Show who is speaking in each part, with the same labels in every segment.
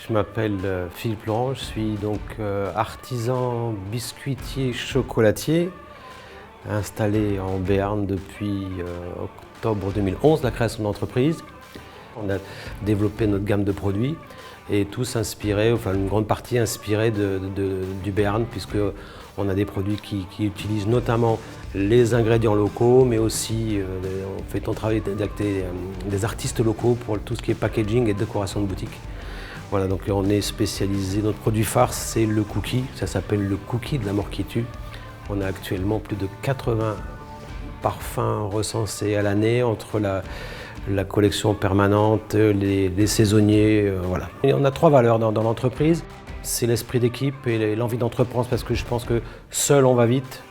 Speaker 1: Je m'appelle Philippe Laurent, je suis donc artisan biscuitier chocolatier, installé en Béarn depuis octobre 2011, la création d'entreprise. On a développé notre gamme de produits et tous inspirés, enfin une grande partie inspirée du Béarn, puisque on a des produits qui utilisent notamment les ingrédients locaux, mais aussi on travaille avec des artistes locaux pour tout ce qui est packaging et décoration de boutique. Voilà, donc on est spécialisé, notre produit phare c'est le cookie, ça s'appelle le cookie de la mort qui tue. On a actuellement plus de 80 parfums recensés à l'année entre la collection permanente, les saisonniers, voilà. Et on a 3 valeurs dans l'entreprise, c'est l'esprit d'équipe et l'envie d'entreprendre, parce que je pense que seul on va vite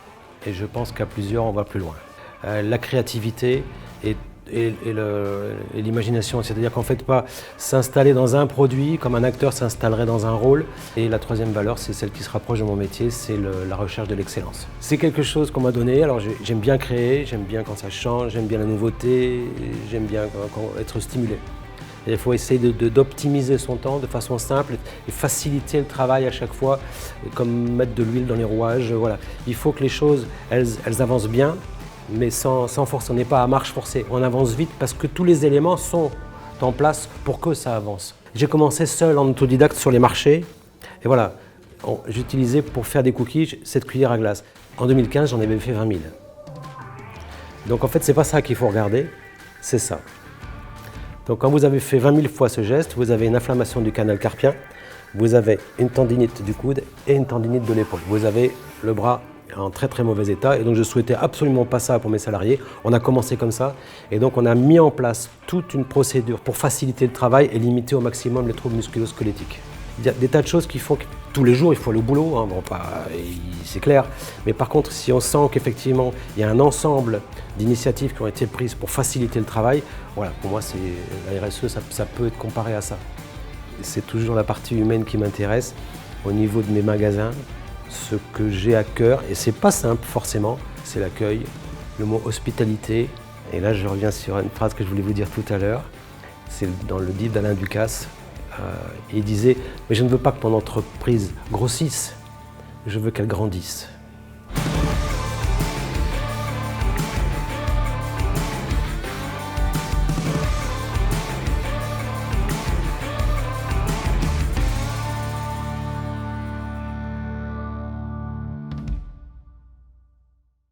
Speaker 1: et je pense qu'à plusieurs on va plus loin. La créativité et l'imagination, c'est-à-dire qu'en fait pas s'installer dans un produit comme un acteur s'installerait dans un rôle. Et la 3e valeur, c'est celle qui se rapproche de mon métier, c'est la recherche de l'excellence. C'est quelque chose qu'on m'a donné, alors j'aime bien créer, j'aime bien quand ça change, j'aime bien la nouveauté, j'aime bien être stimulé. Et il faut essayer d'optimiser son temps de façon simple et faciliter le travail à chaque fois, comme mettre de l'huile dans les rouages. Voilà. Il faut que les choses elles avancent bien, mais sans force, on n'est pas à marche forcée. On avance vite parce que tous les éléments sont en place pour que ça avance. J'ai commencé seul en autodidacte sur les marchés et voilà, j'utilisais pour faire des cookies cette cuillère à glace. En 2015, j'en avais fait 20 000. Donc en fait, c'est pas ça qu'il faut regarder, c'est ça. Donc quand vous avez fait 20 000 fois ce geste, vous avez une inflammation du canal carpien, vous avez une tendinite du coude et une tendinite de l'épaule. Vous avez le bras en très très mauvais état, et donc je souhaitais absolument pas ça pour mes salariés. On a commencé comme ça et donc on a mis en place toute une procédure pour faciliter le travail et limiter au maximum les troubles musculo-squelettiques. Il y a des tas de choses qui font que tous les jours il faut aller au boulot, hein. Bon, c'est clair, mais par contre si on sent qu'effectivement il y a un ensemble d'initiatives qui ont été prises pour faciliter le travail, voilà, pour moi la RSE ça peut être comparé à ça. C'est toujours la partie humaine qui m'intéresse au niveau de mes magasins. Ce que j'ai à cœur, et c'est pas simple forcément, c'est l'accueil, le mot hospitalité. Et là je reviens sur une phrase que je voulais vous dire tout à l'heure, c'est dans le livre d'Alain Ducasse. Il disait « Mais je ne veux pas que mon entreprise grossisse, je veux qu'elle grandisse ».